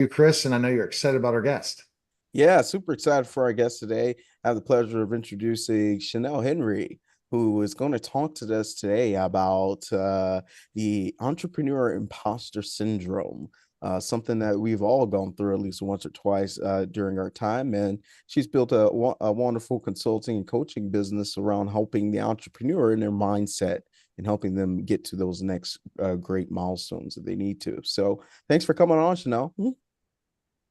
You, Chris, and I know you're excited about our guest. Yeah, super excited for our guest today. I have the pleasure of introducing Chanel Henry, who is going to talk to us today about the entrepreneur imposter syndrome, something that we've all gone through at least once or twice during our time. And she's built a wonderful consulting and coaching business around helping the entrepreneur in their mindset and helping them get to those next great milestones that they need to. So thanks for coming on, Chanel.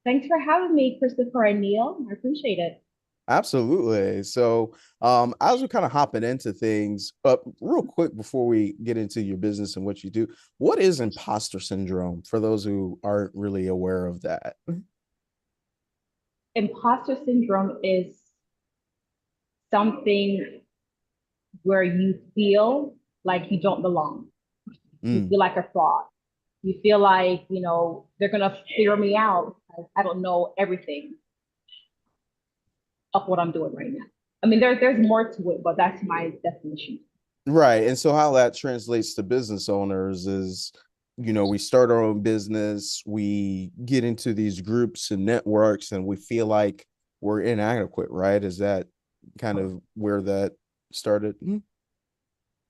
Thanks for having me, Christopher and Neil. I appreciate it. Absolutely. So, as we're kind of hopping into things, real quick before we get into your business and what you do, what is imposter syndrome for those who aren't really aware of that? Imposter syndrome is something where you feel like you don't belong. You Mm, feel like a fraud. You feel like, they're going to figure me out because I don't know everything of what I'm doing right now. I mean, there's more to it, but that's my definition. right. And so, how that translates to business owners is, we start our own business, we get into these groups and networks, and we feel like we're inadequate, right? Is that kind of where that started?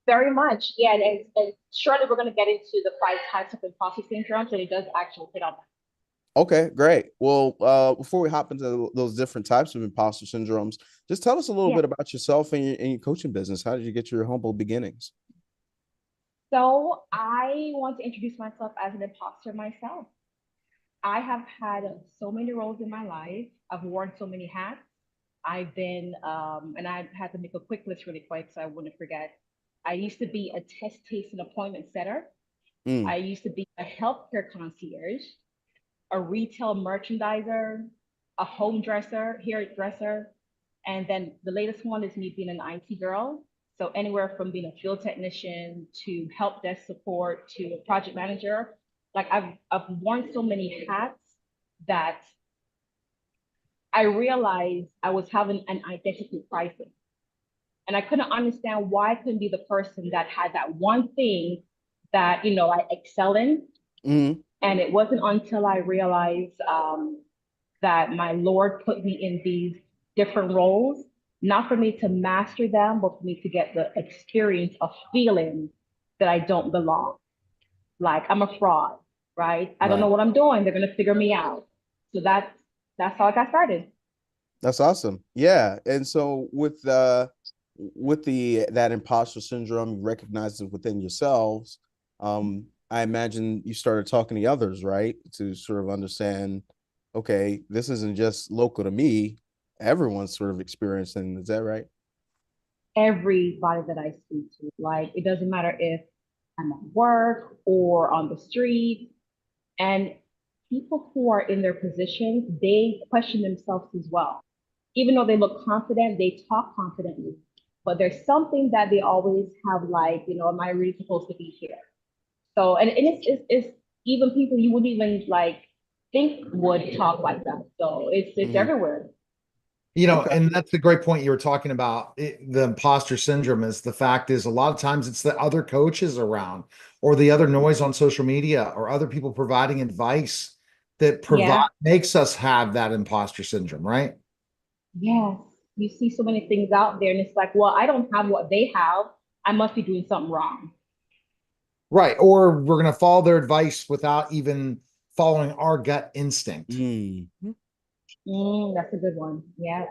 Very much. Yeah. And surely we're going to get into the five types of imposter syndrome. So it does actually hit on that. Okay, great. Well, before we hop into those different types of imposter syndromes, just tell us a little Yeah. bit about yourself and your coaching business. How did you get your humble beginnings? So I want to introduce myself as an imposter myself. I have had so many roles in my life. I've worn so many hats. I've been, and I had to make a quick list really quick so I wouldn't forget. I used to be a test, taste, and appointment setter. Mm, I used to be a healthcare concierge, a retail merchandiser, a home dresser, hairdresser, and then the latest one is me being an IT girl. So anywhere from being a field technician to help desk support to a project manager. Like I've worn so many hats that I realized I was having an identity crisis. And I couldn't understand why I couldn't be the person that had that one thing that, I excel in. mm, And it wasn't until I realized that my Lord put me in these different roles, not for me to master them, but for me to get the experience of feeling that I don't belong. Like I'm a fraud, right? I don't know right. what I'm doing. They're gonna figure me out. So that's how I got started. That's awesome. Yeah. And so with the that imposter syndrome, you recognize it within yourselves. I imagine you started talking to others, right? To sort of understand, okay, this isn't just local to me. Everyone's sort of experiencing. Is that right? Everybody that I speak to, like it doesn't matter if I'm at work or on the street, and people who are in their positions, they question themselves as well. Even though they look confident, they talk confidently, but there's something that they always have like, am I really supposed to be here? So, and it's even people you wouldn't even like think would talk like that. So it's Mhm. everywhere. Okay. And that's a great point you were talking about. The imposter syndrome is the fact is a lot of times it's the other coaches around or the other noise on social media or other people providing advice that provide Yeah. makes us have that imposter syndrome, right? Yes. You see so many things out there, and it's like, well, I don't have what they have. I must be doing something wrong. Right. Or we're going to follow their advice without even following our gut instinct. Mm. That's a good one. Yeah.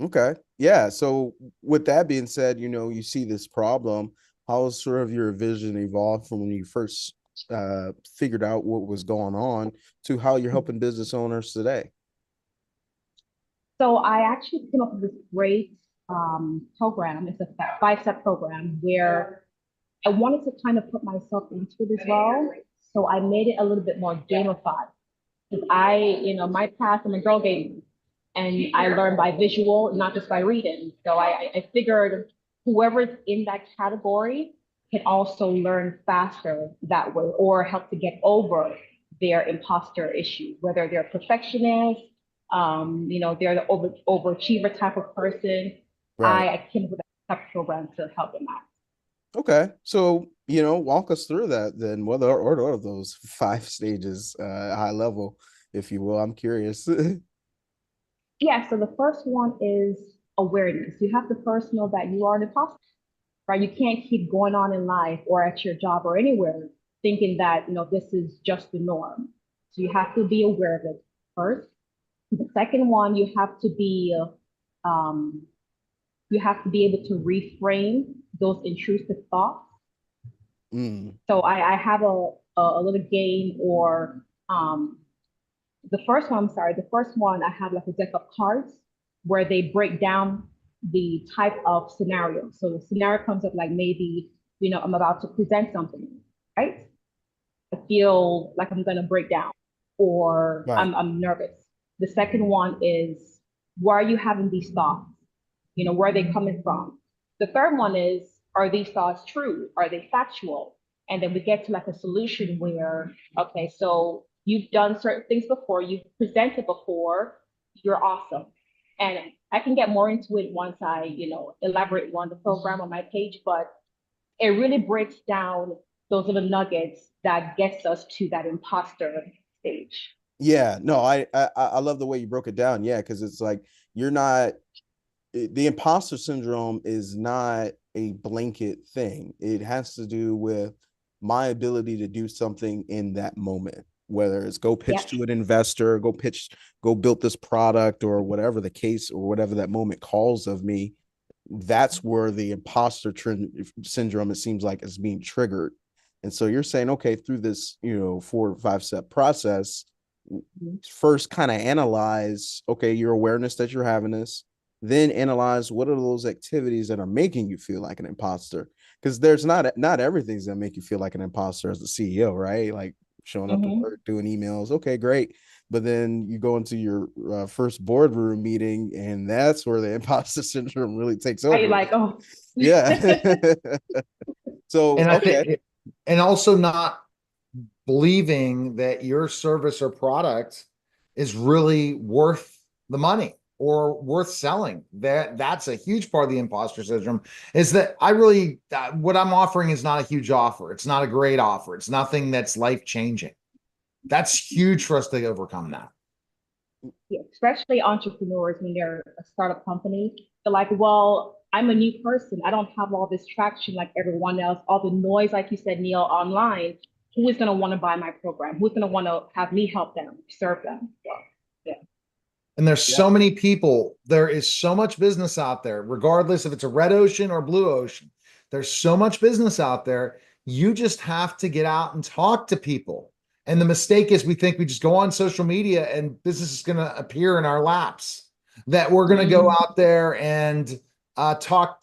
Okay. Yeah. So with that being said, you see this problem. How has sort of your vision evolved from when you first figured out what was going on to how you're helping business owners today? So I actually came up with this great program. It's a five-step program where I wanted to kind of put myself into it as well. So I made it a little bit more gamified. Because my past, I'm a girl gamer, and I learned by visual, not just by reading. So I figured whoever's in that category can also learn faster that way or help to get over their imposter issue, whether they're perfectionists, they're the overachiever type of person. Right. I came up with a type of program to help them out. Okay. So, walk us through that then. What are those 5 stages, high level, if you will? I'm curious. Yeah, so the first one is awareness. You have to first know that you are an imposter, right? You can't keep going on in life or at your job or anywhere thinking that, this is just the norm. So you have to be aware of it first. The second one, um, you have to be able to reframe those intrusive thoughts. Mm, So I have a little game or the first one I have like a deck of cards where they break down the type of scenario. So the scenario comes up like maybe, I'm about to present something, right? I feel like I'm gonna break down or right. I'm nervous. The second one is why are you having these thoughts? Where are they coming from? The third one is, are these thoughts true? Are they factual? And then we get to like a solution where, okay, so you've done certain things before, you've presented before, you're awesome. And I can get more into it once I, elaborate more on the program on my page, but it really breaks down those little nuggets that gets us to that imposter stage. Yeah, no, I love the way you broke it down. Yeah, because it's like you're not the imposter syndrome is not a blanket thing. It has to do with my ability to do something in that moment, whether it's go pitch Yep. to an investor, go build this product, or whatever the case, or whatever that moment calls of me. That's where the syndrome, it seems like, is being triggered. And so you're saying, okay, through this, 4 or 5 step process, first kind of analyze, okay, your awareness that you're having this, then analyze what are those activities that are making you feel like an imposter. Because there's not everything's gonna make you feel like an imposter as a CEO, right? Like showing up to Mm-hmm. work, doing emails, okay, great. But then you go into your first boardroom meeting, and that's where the imposter syndrome really takes Are you over. like, oh, Yeah. So And I okay. think, and also not believing that your service or product is really worth the money or worth selling. That's a huge part of the imposter syndrome, is that I really what I'm offering is not a huge offer. It's not a great offer. It's nothing that's life changing. That's huge for us to overcome that. yeah, especially entrepreneurs when they're a startup company, they're like, well, I'm a new person. I don't have all this traction like everyone else, all the noise, like you said, Neil, online. Who is going to want to buy my program? Who's going to want to have me help them, serve them? So, yeah. And there's Yeah. so many people, there is so much business out there, regardless if it's a red ocean or blue ocean. There's so much business out there. You just have to get out and talk to people. And the mistake is we think we just go on social media and business is going to appear in our laps. That we're going to go Mhm. out there and talk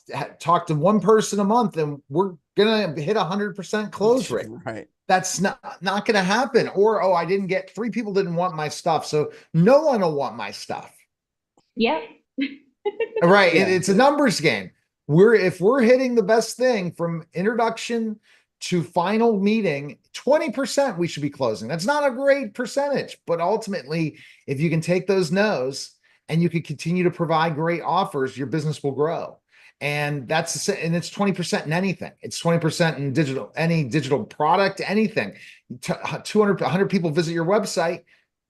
to one person a month, and we're going to hit 100% close rate. Right. That's not going to happen. Or, oh, I didn't get 3 people didn't want my stuff, so no one will want my stuff. Yep. Right? Yeah. It's a numbers game. If we're hitting the best thing from introduction to final meeting, 20% we should be closing. That's not a great percentage, but ultimately, if you can take those no's and you can continue to provide great offers, your business will grow. And it's 20% in anything. It's 20% in any digital product, anything. 200, 100 people visit your website,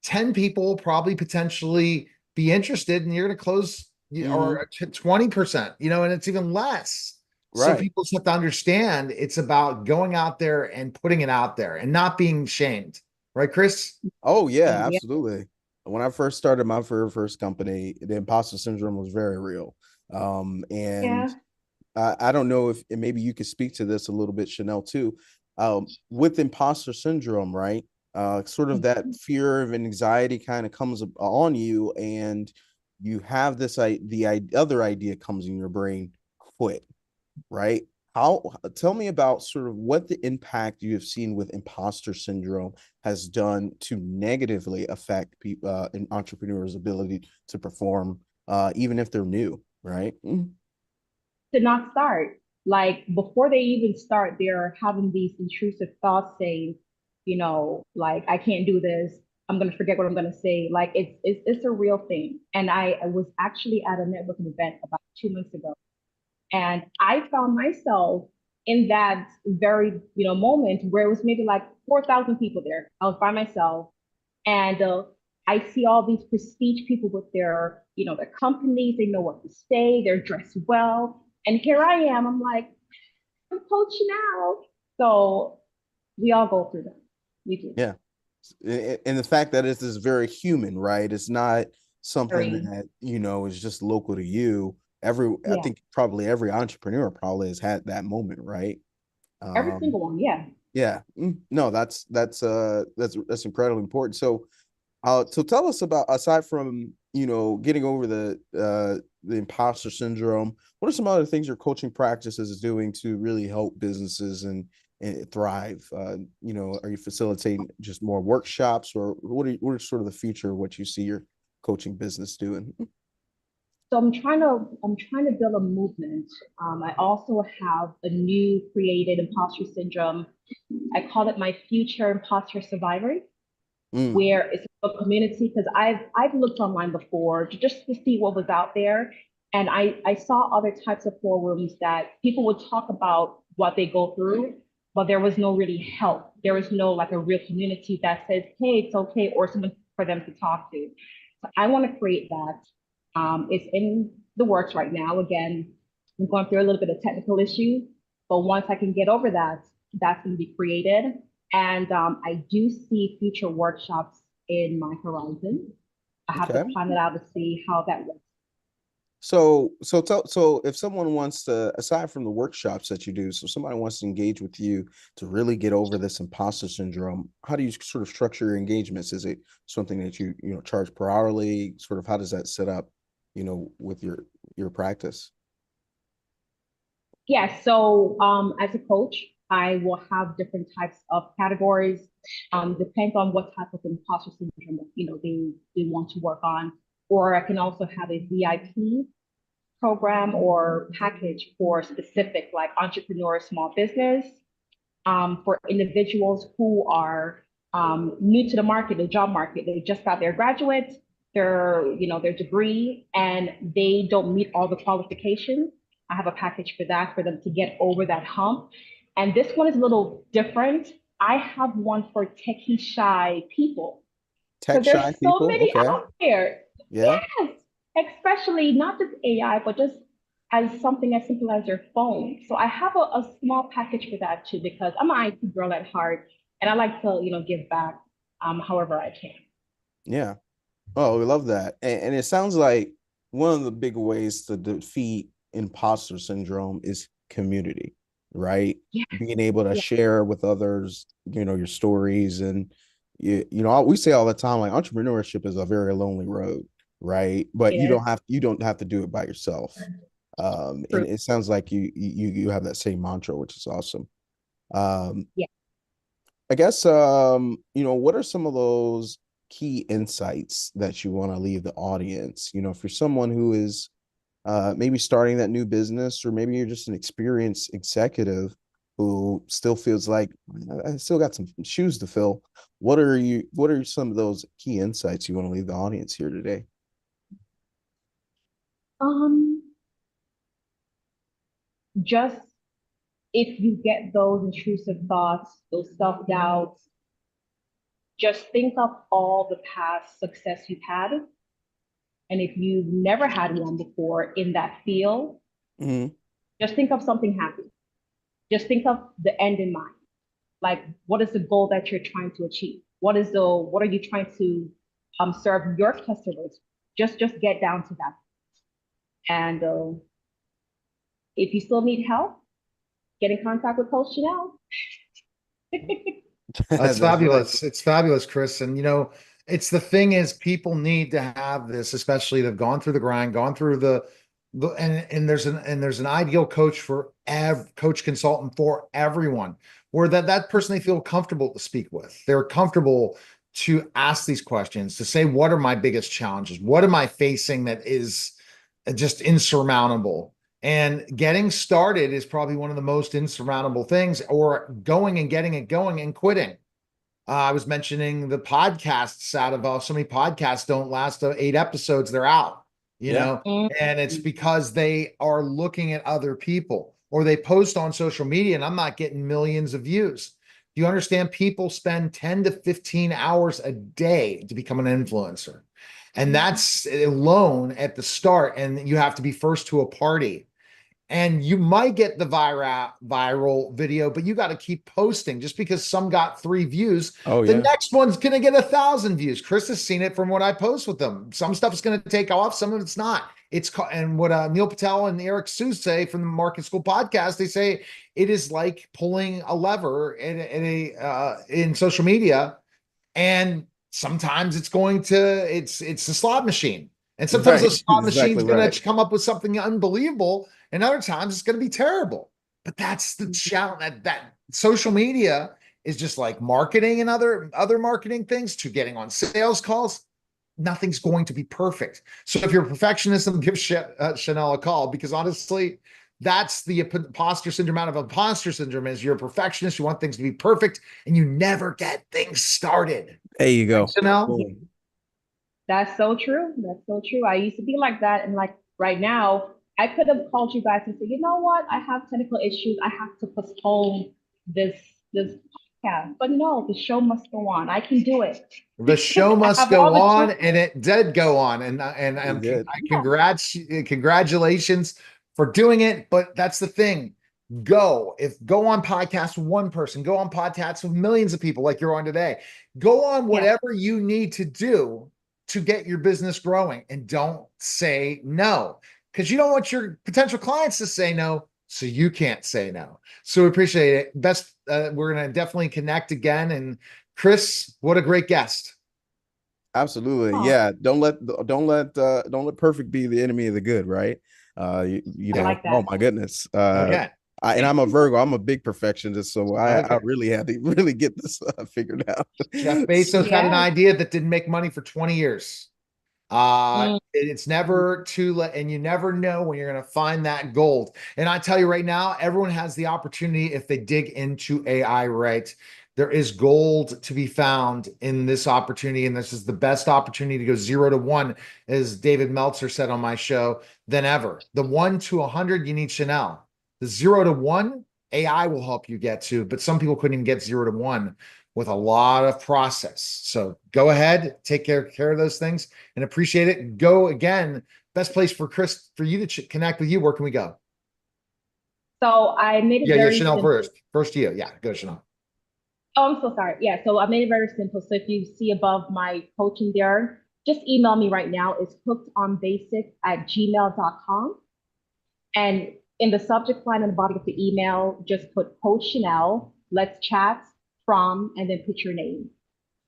10 people will probably potentially be interested, and you're going to close Mhm. or 20%, and it's even less. So Right. people just have to understand it's about going out there and putting it out there and not being shamed. Right, Chris? Oh yeah, Yeah. absolutely. When I first started my very first company, the imposter syndrome was very real. And Yeah. I don't know if, and maybe you could speak to this a little bit, Chanel, too. With imposter syndrome, right? Sort of that fear of anxiety kind of comes on you, and you have the other idea comes in your brain, quit, right? How Tell me about sort of what the impact you have seen with imposter syndrome has done to negatively affect people, an entrepreneur's ability to perform, even if they're new, right? To not start. Like before they even start, they're having these intrusive thoughts saying, like I can't do this. I'm gonna forget what I'm gonna say. Like it's a real thing. And I was actually at a networking event about 2 months ago, and I found myself in that very, moment where it was maybe like 4,000 people there. I was by myself, and I see all these prestige people with their, their companies. They know what to say. They're dressed well, and here I am. I'm like, I'm Coach now. So we all go through that. We do. Yeah. And the fact that it is very human, right? It's not something Very, that, is just local to you. I yeah. think probably every entrepreneur probably has had that moment, right? Every Um, single one, yeah. yeah. No, that's incredibly important. So tell us about, aside from, getting over the imposter syndrome, what are some other things your coaching practices is doing to really help businesses and thrive? Are you facilitating just more workshops, or what are sort of the future of what you see your coaching business doing? So I'm trying to build a movement. I also have a new created imposter syndrome. I call it my future imposter survivors, Mm, where it's a community, because I've looked online before just to see what was out there. And I saw other types of forums that people would talk about what they go through, but there was no really help. There was no like a real community that says, hey, it's okay, or someone for them to talk to. So I want to create that. It's in the works right now. Again, I'm going through a little bit of technical issues, but once I can get over that, that's going to be created. And I do see future workshops in my horizon. I have to okay. plan it out to see how that works. So if someone wants to, aside from the workshops that you do, so somebody wants to engage with you to really get over this imposter syndrome, how do you sort of structure your engagements? Is it something that you charge per hourly? Sort of how does that set up, with your practice? Yeah, so as a coach, I will have different types of categories. Depends on what type of imposter syndrome that they want to work on. Or I can also have a VIP program or package for specific like entrepreneur, small business, for individuals who are new to the market, the job market. They just got their graduate, their degree, and they don't meet all the qualifications. I have a package for that for them to get over that hump. And this one is a little different. I have one for techie shy people Tech because there's shy so people, many okay, out there. yeah, Yes, especially not just AI, but just as something as simple as your phone. So I have a small package for that too, because I'm an IT girl at heart, and I like to, give back, however I can. yeah. Oh, we love that. And it sounds like one of the big ways to defeat imposter syndrome is community, right? Yeah, Being able to yeah, share with others, your stories. And we say all the time, like, entrepreneurship is a very lonely road, right? But it is you don't have to do it by yourself. And true. it sounds like you have that same mantra, which is awesome. Um, Yeah. I guess what are some of those key insights that you want to leave the audience? For someone who is maybe starting that new business, or maybe you're just an experienced executive who still feels like, I still got some shoes to fill. What are some of those key insights you want to leave the audience here today? Um, just if you get those intrusive thoughts, those self-doubts, just think of all the past success you've had. And if you've never had one before in that field, Mm-hmm. just think of something happy. Just think of the end in mind. Like, what is the goal that you're trying to achieve? What are you trying to serve your customers? Just get down to that. And if you still need help, get in contact with Coach Chanel. That's That's right. fabulous. It's fabulous, Chris. And it's the thing is people need to have this, especially they've gone through the grind, gone through the and there's an ideal coach for coach consultant for everyone, where that person they feel comfortable to speak with. They're comfortable to ask these questions, to say, what are my biggest challenges? What am I facing that is just insurmountable? And getting started is probably one of the most insurmountable things, or going and getting it going and quitting. I was mentioning the podcasts out of so many podcasts don't last 8 episodes, they're out, Yeah. and it's because they are looking at other people. or they post on social media and I'm not getting millions of views. Do you understand? People spend 10 to 15 hours a day to become an influencer. And that's alone at the start. And you have to be first to a party. And you might get the viral video, but you got to keep posting. Just because some got 3 views, Oh the yeah. next one's going to get 1,000 views. Chris has seen it from what I post with them. Some stuff's going to take off, some of it's not. And what Neil Patel and Eric Seuss say from the Market School podcast, they say it is like pulling a lever in social media, and sometimes it's a slot machine. And sometimes the Right. slot machine's Exactly going right. to come up with something unbelievable, and other times it's going to be terrible. But that's the challenge. That social media is just like marketing and other marketing things, to getting on sales calls. Nothing's going to be perfect. So if you're a perfectionist, give Chanel a call, because honestly, that's the imposter syndrome. Out of imposter syndrome is you're a perfectionist. You want things to be perfect, and you never get things started. There you go. Right, Chanel? Boom. That's so true. That's so true. I used to be like that. And like right now, I could have called you guys and said, you know what? I have technical issues. I have to postpone this podcast. But no, the show must go on. I can do it. The show I must have all go the on, tools. and it did go on. And You did. congratulations for doing it. But that's the thing. Go on podcasts with one person, go on podcasts with millions of people like you're on today. Go on whatever you need to do to get your business growing, and don't say no, because you don't want your potential clients to say no, so you can't say no. So we appreciate it. We're going to definitely connect again. And Chris, what a great guest. Absolutely. Oh, Yeah. Don't let perfect be the enemy of the good, right? You I know, like oh that. my goodness. Okay. And I'm a Virgo. I'm a big perfectionist, so I Okay. really had to really get this figured out. Jeff Bezos had an Yeah. idea that didn't make money for 20 years. It's never too late, and you never know when you're going to find that gold. And I tell you right now, everyone has the opportunity if they dig into AI right. There is gold to be found in this opportunity, and this is the best opportunity to go 0 to 1, as David Meltzer said on my show, than ever. The 1 to 100, you need Chanel. The 0 to 1, AI will help you get to, but some people couldn't even get 0 to 1 with a lot of process. So go ahead, take care of those things, and appreciate it. Go again. Best place for Chris, for you to connect with you. Where can we go? So I made it Yeah, very Chanel simple. first to you. Yeah, go Chanel. Oh, I'm so sorry. Yeah, so I made it very simple. So if you see above my coaching there, just email me right now. It's hookedonbasic@gmail.com. And in the subject line and the body of the email, just put Coach Chanel, let's chat from, and then put your name.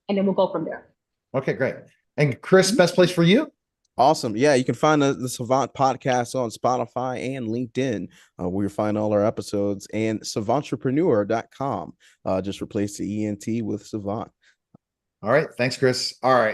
And then we'll go from there. Okay, great. And Chris, best place for you? Awesome. Yeah, you can find the Savant podcast on Spotify and LinkedIn, where you find all our episodes, and savantrepreneur.com. Just replace the ENT with Savant. All right. Thanks, Chris. All right.